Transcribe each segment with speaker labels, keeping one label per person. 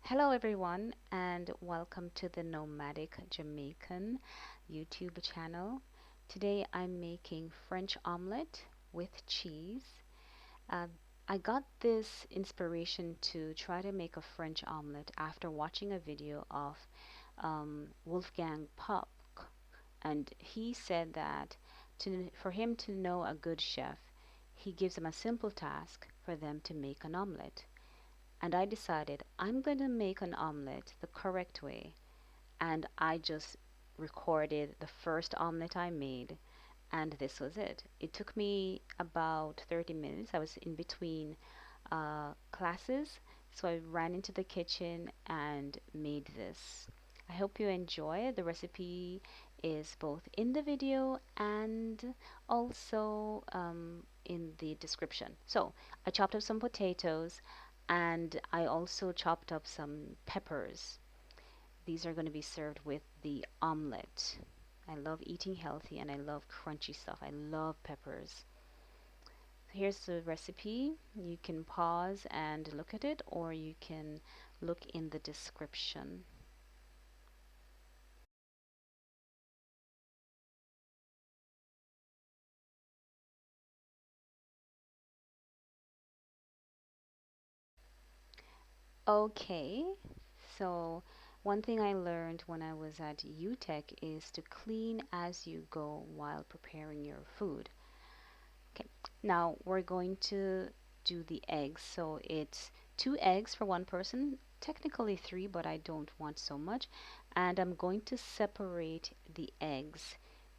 Speaker 1: Hello, everyone, and welcome to the Nomadic Jamaican YouTube channel. Today I'm making French omelette with cheese. Uh, I got this inspiration to try to make a French omelette after watching a video of Wolfgang Puck, and he said that for him to know a good chef, he gives them a simple task for them to make an omelette. And I decided I'm going to make an omelette the correct way. And I just recorded the first omelette I made, and this was it. It took me about 30 minutes. I was in between classes, so I ran into the kitchen and made this. I hope you enjoy. The recipe is both in the video and also in the description. So I chopped up some potatoes and I also chopped up some peppers. These are going to be served with the omelette. I love eating healthy and I love crunchy stuff. I love peppers. Here's the recipe. You can pause and look at it, or you can look in the description. Okay, so one thing I learned when I was at UTech is to clean as you go while preparing your food. Okay, now we're going to do the eggs. So it's 2 eggs for one person, technically three, but I don't want so much. And I'm going to separate the eggs.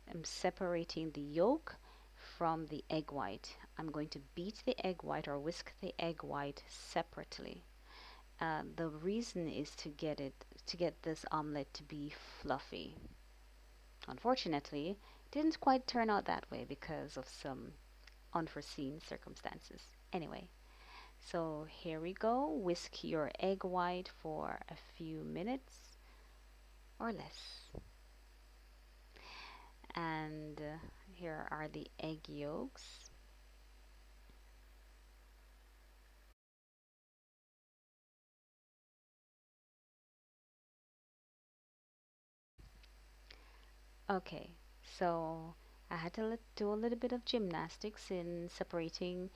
Speaker 1: I'm separating the yolk from the egg white. I'm going to beat the egg white or whisk the egg white separately. The reason is to get this omelette to be fluffy. Unfortunately, it didn't quite turn out that way because of some unforeseen circumstances. Anyway, so here we go. Whisk your egg white for a few minutes or less. And here are the egg yolks. Okay, so I had to do a little bit of gymnastics in separating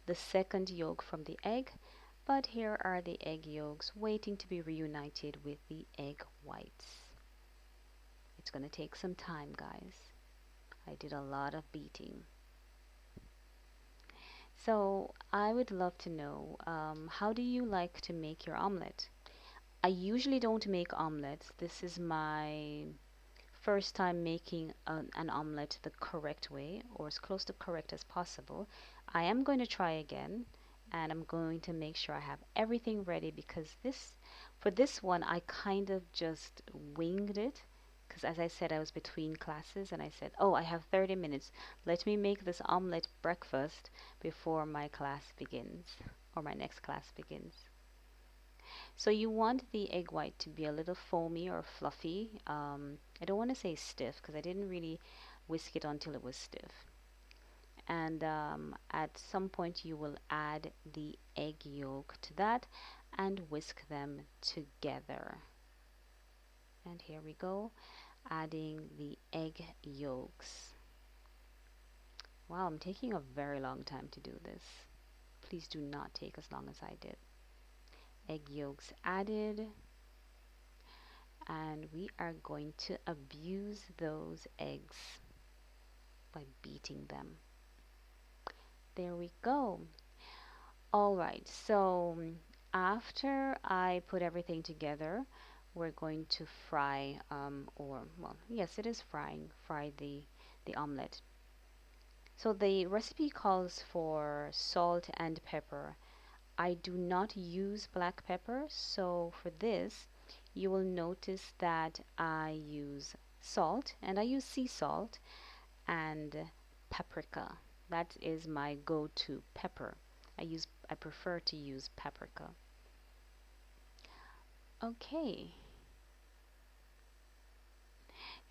Speaker 1: the second yolk from the egg, but here are the egg yolks waiting to be reunited with the egg whites. It's going to take some time, guys. I did a lot of beating. So I would love to know, how do you like to make your omelette? I usually don't make omelets. This is my first time making an omelette the correct way, or as close to correct as possible. I am going to try again, and I'm going to make sure I have everything ready because for this one, I kind of just winged it. Because as I said, I was between classes, and I said, oh, I have 30 minutes. Let me make this omelette breakfast before my class begins, or my next class begins. So you want the egg white to be a little foamy or fluffy. I don't want to say stiff because I didn't really whisk it until it was stiff. And at some point you will add the egg yolk to that and whisk them together. And here we go, adding the egg yolks. Wow, I'm taking a very long time to do this. Please do not take as long as I did. Egg yolks added, and we are going to abuse those eggs by beating them. There we go. All right, so after I put everything together, we're going to fry, or well, yes, it is fry the omelette. So the recipe calls for salt and pepper. I do not use black pepper, so for this, you will notice that I use salt, and I use sea salt and paprika. That is my go-to pepper. I prefer to use paprika. Okay,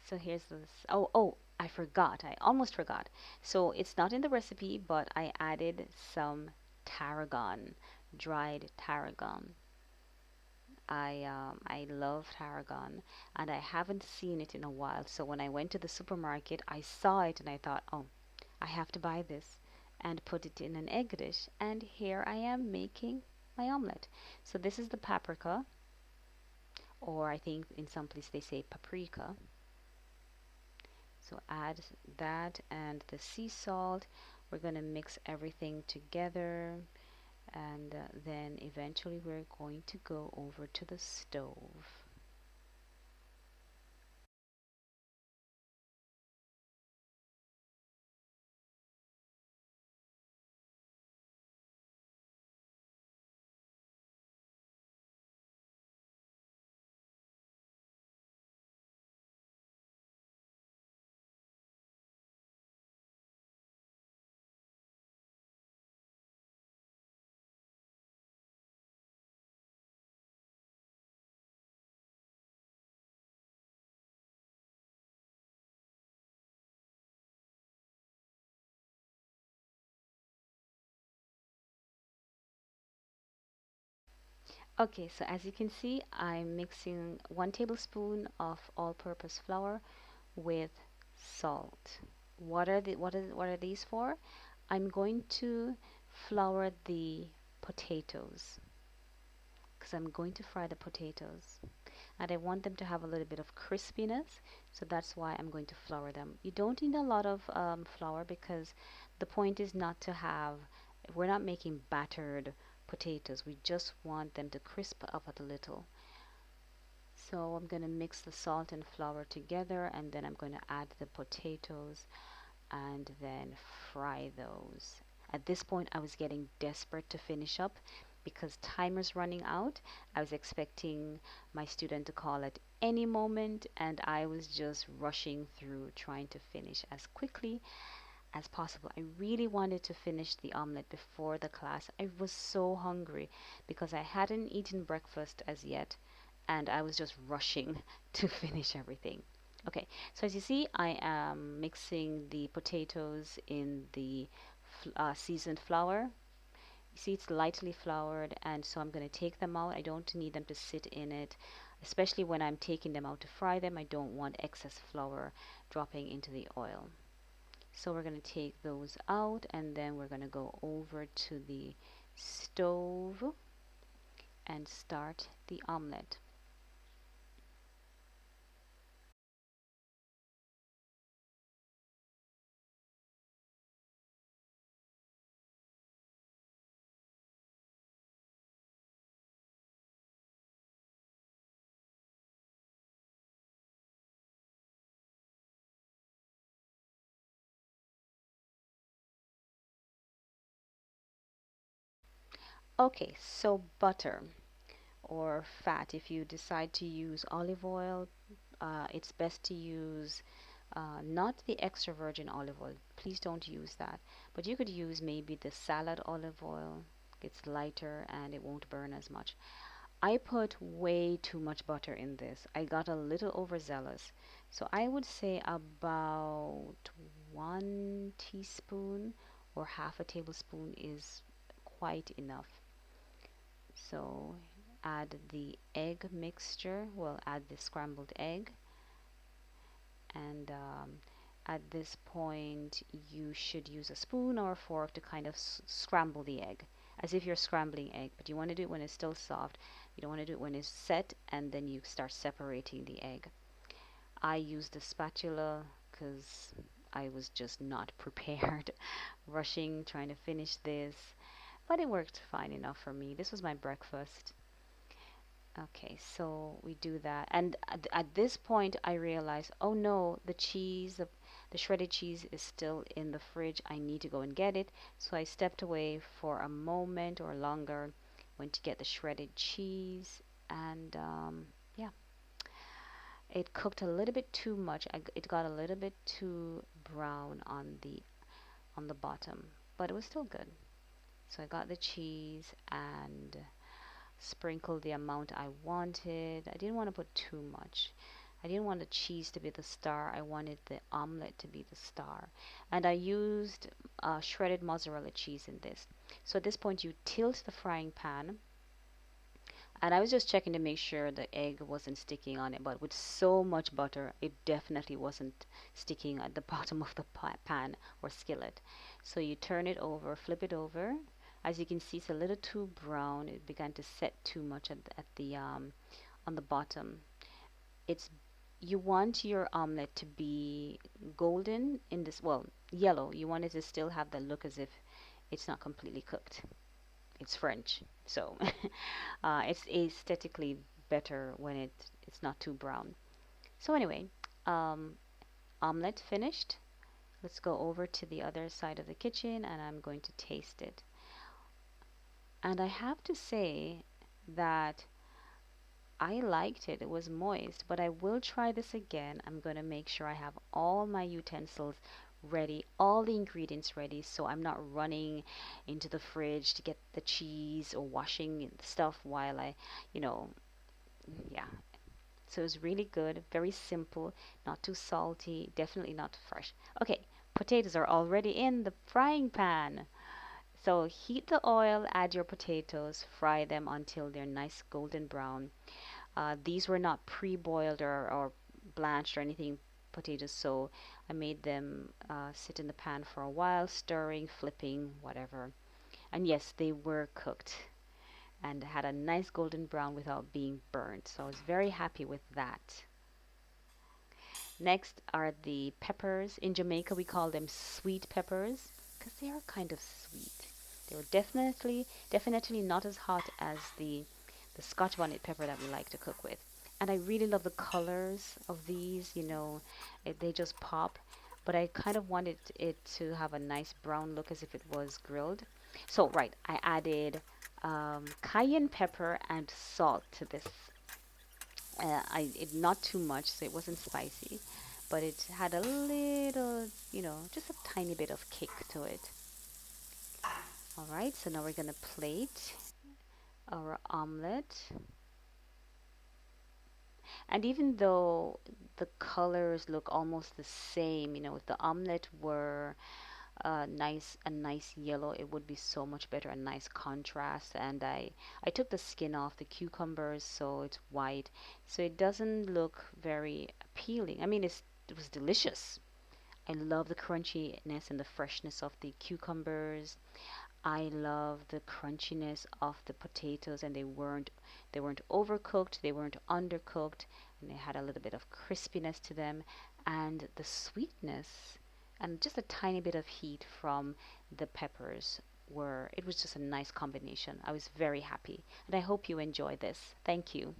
Speaker 1: so here's this. Oh, I forgot. I almost forgot. So it's not in the recipe, but I added some tarragon, dried tarragon. I love tarragon, and I haven't seen it in a while. So when I went to the supermarket, I saw it and I thought, oh, I have to buy this and put it in an egg dish. And here I am making my omelette. So this is the paprika, or I think in some place they say paprika. So add that and the sea salt. We're going to mix everything together, and then eventually we're going to go over to the stove. Okay, so as you can see, I'm mixing 1 tablespoon of all-purpose flour with salt. What are these for? I'm going to flour the potatoes because I'm going to fry the potatoes, and I want them to have a little bit of crispiness, so that's why I'm going to flour them. You don't need a lot of flour because the point is not to have, we're not making battered potatoes. We just want them to crisp up a little. So I'm going to mix the salt and flour together, and then I'm going to add the potatoes and then fry those. At this point, I was getting desperate to finish up because timer's running out. I was expecting my student to call at any moment, and I was just rushing through trying to finish as quickly as possible. I really wanted to finish the omelette before the class. I was so hungry because I hadn't eaten breakfast as yet, and I was just rushing to finish everything. Okay, so as you see, I am mixing the potatoes in the seasoned flour. You see, it's lightly floured, and so I'm going to take them out. I don't need them to sit in it, especially when I'm taking them out to fry them. I don't want excess flour dropping into the oil. So we're going to take those out, and then we're going to go over to the stove and start the omelette. Okay, so butter or fat. If you decide to use olive oil, it's best to use not the extra virgin olive oil. Please don't use that. But you could use maybe the salad olive oil. It's lighter and it won't burn as much. I put way too much butter in this. I got a little overzealous. So I would say about 1 teaspoon or half a tablespoon is quite enough. So add the egg mixture. Well, add the scrambled egg, and at this point you should use a spoon or a fork to kind of scramble the egg as if you're scrambling egg, but you want to do it when it's still soft. You don't want to do it when it's set and then you start separating the egg. I used the spatula because I was just not prepared, rushing, trying to finish this, but it worked fine enough for me. This was my breakfast. Okay, so we do that. And at this point, I realized, oh no, the shredded cheese is still in the fridge. I need to go and get it. So I stepped away for a moment or longer, went to get the shredded cheese, and yeah, it cooked a little bit too much. It got a little bit too brown on the bottom, but it was still good. So I got the cheese and sprinkle the amount I wanted. I didn't want to put too much. I didn't want the cheese to be the star. I wanted the omelette to be the star. And I used shredded mozzarella cheese in this. So at this point, you tilt the frying pan And I was just checking to make sure the egg wasn't sticking on it, but with so much butter, it definitely wasn't sticking at the bottom of the pan or skillet. So you turn it over, flip it over. As you can see, it's a little too brown. It began to set too much at the on the bottom. It's You want your omelet to be golden in this, well, yellow. You want it to still have the look as if it's not completely cooked. It's French, so it's aesthetically better when it's not too brown. So anyway, um, omelet finished. Let's go over to the other side of the kitchen, and I'm going to taste it. And I have to say that I liked it. It was moist, but I will try this again. I'm going to make sure I have all my utensils ready, all the ingredients ready, so I'm not running into the fridge to get the cheese or washing stuff while you know, yeah. So it's really good, very simple, not too salty, definitely not fresh. Okay, potatoes are already in the frying pan. So heat the oil, add your potatoes, fry them until they're nice golden brown. These were not pre-boiled or blanched or anything potatoes, so I made them sit in the pan for a while, stirring, flipping, whatever. And yes, they were cooked and had a nice golden brown without being burnt. So I was very happy with that. Next are the peppers. In Jamaica, we call them sweet peppers because they are kind of sweet. They were definitely not as hot as the Scotch bonnet pepper that we like to cook with. And I really love the colors of these, they just pop. But I kind of wanted it to have a nice brown look as if it was grilled. So, right, I added cayenne pepper and salt to this. Not too much, so it wasn't spicy, but it had a little, just a tiny bit of kick to it. All right, so now we're gonna plate our omelet. And even though the colors look almost the same, if the omelet were a nice yellow, it would be so much better, a nice contrast. And I took the skin off the cucumbers, so it's white, so it doesn't look very appealing. I mean, it was delicious. I love the crunchiness and the freshness of the cucumbers. I love the crunchiness of the potatoes, and they weren't overcooked, they weren't undercooked, and they had a little bit of crispiness to them, and the sweetness and just a tiny bit of heat from the peppers it was just a nice combination. I was very happy, and I hope you enjoy this. Thank you.